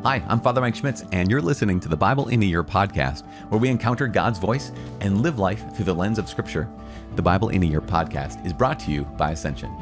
Hi, I'm Father Mike Schmitz, and you're listening to the Bible in a Year podcast, where we encounter God's voice and live life through the lens of Scripture. The Bible in a Year podcast is brought to you by Ascension.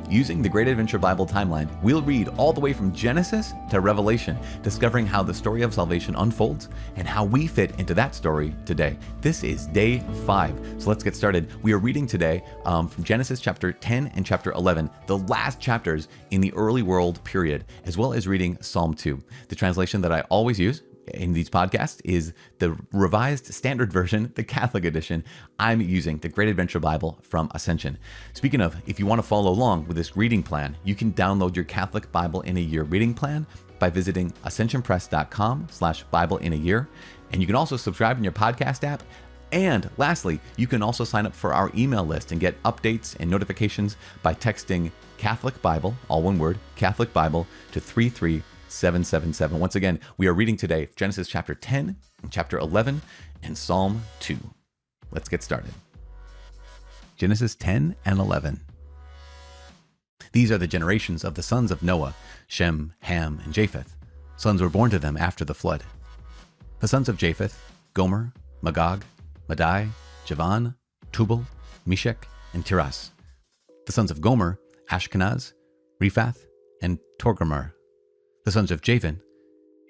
Using the Great Adventure Bible timeline, we'll read all the way from Genesis to Revelation, discovering how the story of salvation unfolds and how we fit into that story today. This is day 5. So let's get started. We are reading today from Genesis chapter 10 and chapter 11, the last chapters in the early world period, as well as reading Psalm 2. The translation that I always use in these podcasts is the Revised Standard Version, the Catholic edition. I'm using the Great Adventure Bible from Ascension. Speaking of, if you want to follow along with this reading plan, you can download your Catholic Bible in a Year reading plan by visiting ascensionpress.com/Bible in a Year. And you can also subscribe in your podcast app. And lastly, you can also sign up for our email list and get updates and notifications by texting Catholic Bible, all one word, Catholic Bible, to 33777. Once again, we are reading today Genesis chapter 10 and chapter 11 and Psalm 2. Let's get started. Genesis 10 and 11. These are the generations of the sons of Noah, Shem, Ham, and Japheth. Sons were born to them after the flood. The sons of Japheth, Gomer, Magog, Madai, Javan, Tubal, Meshech, and Tiras. The sons of Gomer, Ashkenaz, Riphath, and Togarmah. The sons of Javan,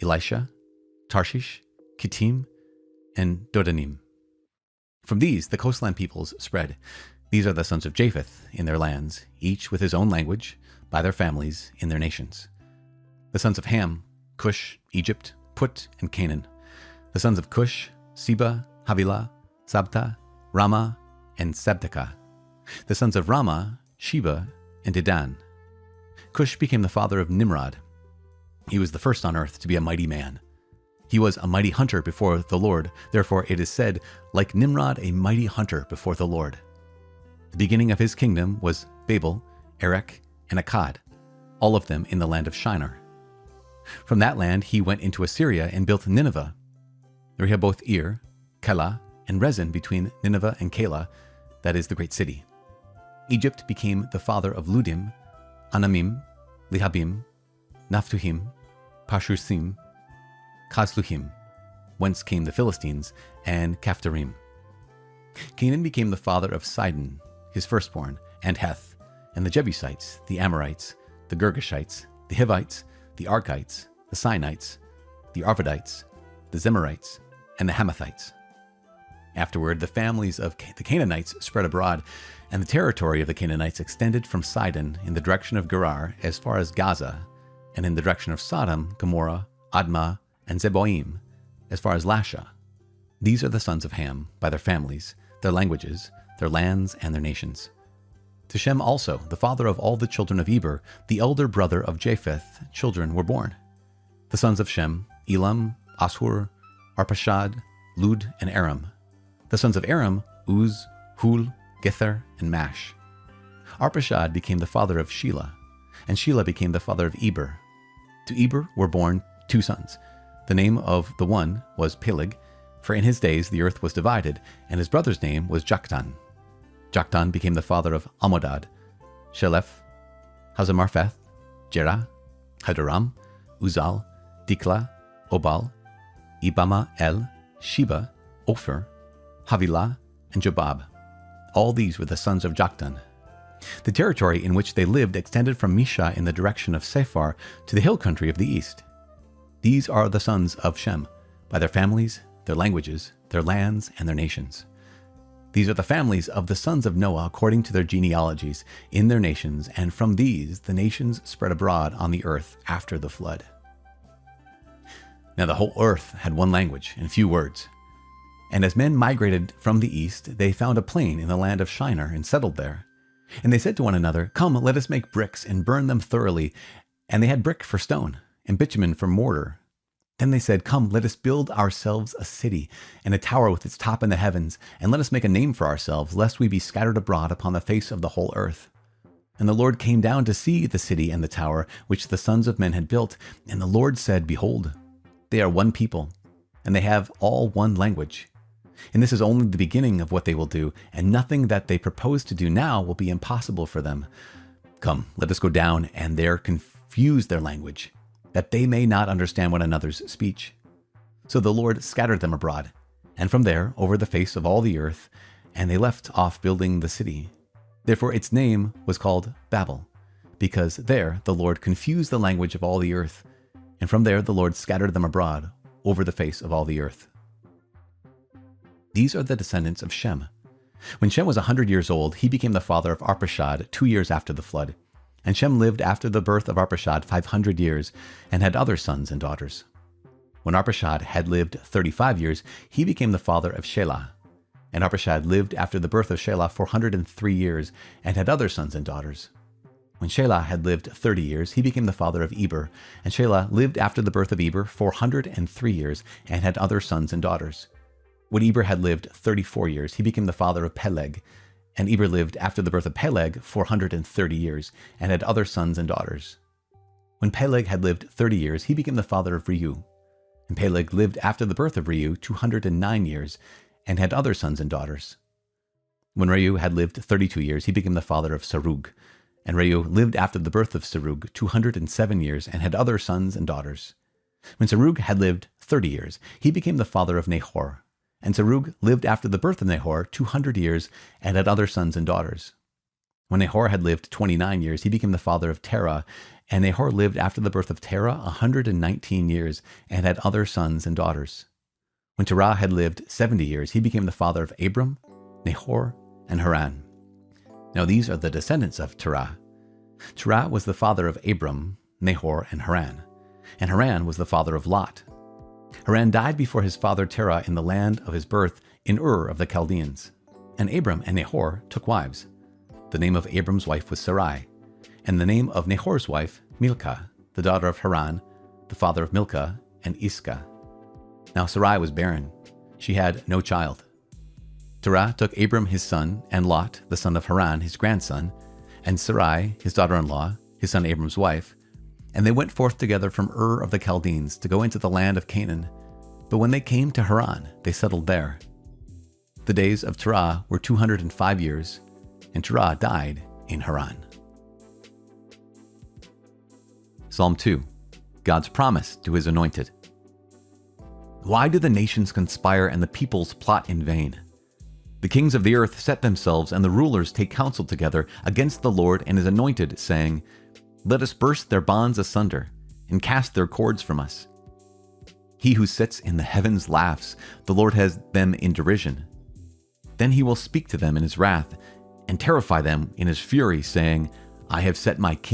Elisha, Tarshish, Kittim, and Dodanim. From these, the coastland peoples spread. These are the sons of Japheth in their lands, each with his own language, by their families in their nations. The sons of Ham, Cush, Egypt, Put, and Canaan. The sons of Cush, Seba, Havilah, Sabta, Rama, and Sabteka. The sons of Rama, Sheba, and Dedan. Cush became the father of Nimrod. He was the first on earth to be a mighty man. He was a mighty hunter before the Lord. Therefore it is said, like Nimrod, a mighty hunter before the Lord. The beginning of his kingdom was Babel, Erech, and Akkad, all of them in the land of Shinar. From that land he went into Assyria and built Nineveh. There he had both Ir, Kela, and Rezin between Nineveh and Kela, that is the great city. Egypt became the father of Ludim, Anamim, Lehabim, Naphtuhim, Pashusim, Kasluhim, whence came the Philistines, and Caphtorim. Canaan became the father of Sidon, his firstborn, and Heth, and the Jebusites, the Amorites, the Girgashites, the Hivites, the Arkites, the Sinites, the Arvadites, the Zemarites, and the Hamathites. Afterward, the families of the Canaanites spread abroad, and the territory of the Canaanites extended from Sidon in the direction of Gerar as far as Gaza, and in the direction of Sodom, Gomorrah, Admah, and Zeboim, as far as Lasha. These are the sons of Ham, by their families, their languages, their lands, and their nations. To Shem also, the father of all the children of Eber, the elder brother of Japheth, children were born. The sons of Shem, Elam, Ashur, Arpachshad, Lud, and Aram. The sons of Aram, Uz, Hul, Gether, and Mash. Arpachshad became the father of Shelah, and Shelah became the father of Eber. To Eber were born 2 sons. The name of the one was Peleg, for in his days the earth was divided, and his brother's name was Joktan. Joktan became the father of Almodad, Sheleph, Hazamarpheth, Jerah, Hadoram, Uzal, Dikla, Obal, Ibama El, Sheba, Ophir, Havilah, and Jobab. All these were the sons of Joktan. The territory in which they lived extended from Misha in the direction of Sephar to the hill country of the east. These are the sons of Shem, by their families, their languages, their lands, and their nations. These are the families of the sons of Noah according to their genealogies, in their nations, and from these the nations spread abroad on the earth after the flood. Now the whole earth had one language and few words. And as men migrated from the east, they found a plain in the land of Shinar and settled there. And they said to one another, "Come, let us make bricks and burn them thoroughly." And they had brick for stone and bitumen for mortar. Then they said, "Come, let us build ourselves a city and a tower with its top in the heavens, and let us make a name for ourselves, lest we be scattered abroad upon the face of the whole earth." And the Lord came down to see the city and the tower which the sons of men had built. And the Lord said, "Behold, they are one people, and they have all one language. And this is only the beginning of what they will do, and nothing that they propose to do now will be impossible for them. Come, let us go down and there confuse their language, that they may not understand one another's speech. So the Lord scattered them abroad, and from there over the face of all the earth, and they left off building the city. Therefore its name was called Babel, because there the Lord confused the language of all the earth, and from there the Lord scattered them abroad over the face of all the earth. These are the descendants of Shem. When Shem was 100 years old, he became the father of Arpachshad 2 years after the flood. And Shem lived after the birth of Arpachshad 500 years, and had other sons and daughters. When Arpachshad had lived 35 years, he became the father of Shelah. And Arpachshad lived after the birth of Shelah 403 years, and had other sons and daughters. When Shelah had lived 30 years, he became the father of Eber. And Shelah lived after the birth of Eber 403 years, and had other sons and daughters. When Eber had lived 34 years, he became the father of Peleg. And Eber lived after the birth of Peleg 430 years, and had other sons and daughters. When Peleg had lived 30 years, he became the father of Reu. And Peleg lived after the birth of Reu 209 years, and had other sons and daughters. When Reu had lived 32 years, he became the father of Serug. And Reu lived after the birth of Serug 207 years, and had other sons and daughters. When Serug had lived 30 years, he became the father of Nahor. And Serug lived after the birth of Nahor 200 years, and had other sons and daughters. When Nahor had lived 29 years, he became the father of Terah. And Nahor lived after the birth of Terah 119 years, and had other sons and daughters. When Terah had lived 70 years, he became the father of Abram, Nahor, and Haran. Now these are the descendants of Terah. Terah was the father of Abram, Nahor, and Haran. And Haran was the father of Lot. Haran died before his father Terah in the land of his birth in Ur of the Chaldeans. And Abram and Nahor took wives. The name of Abram's wife was Sarai, and the name of Nahor's wife Milcah, the daughter of Haran, the father of Milcah and Iscah. Now Sarai was barren. She had no child. Terah took Abram his son, and Lot, the son of Haran, his grandson, and Sarai, his daughter-in-law, his son Abram's wife, and they went forth together from Ur of the Chaldeans to go into the land of Canaan. But when they came to Haran, they settled there. The days of Terah were 205 years, and Terah died in Haran. Psalm 2. God's promise to his anointed. Why do the nations conspire and the peoples plot in vain? The kings of the earth set themselves, and the rulers take counsel together against the Lord and his anointed, saying, Let us burst their bonds asunder, and cast their cords from us. He who sits in the heavens laughs, the Lord has them in derision. Then he will speak to them in his wrath, and terrify them in his fury, saying, I have set my king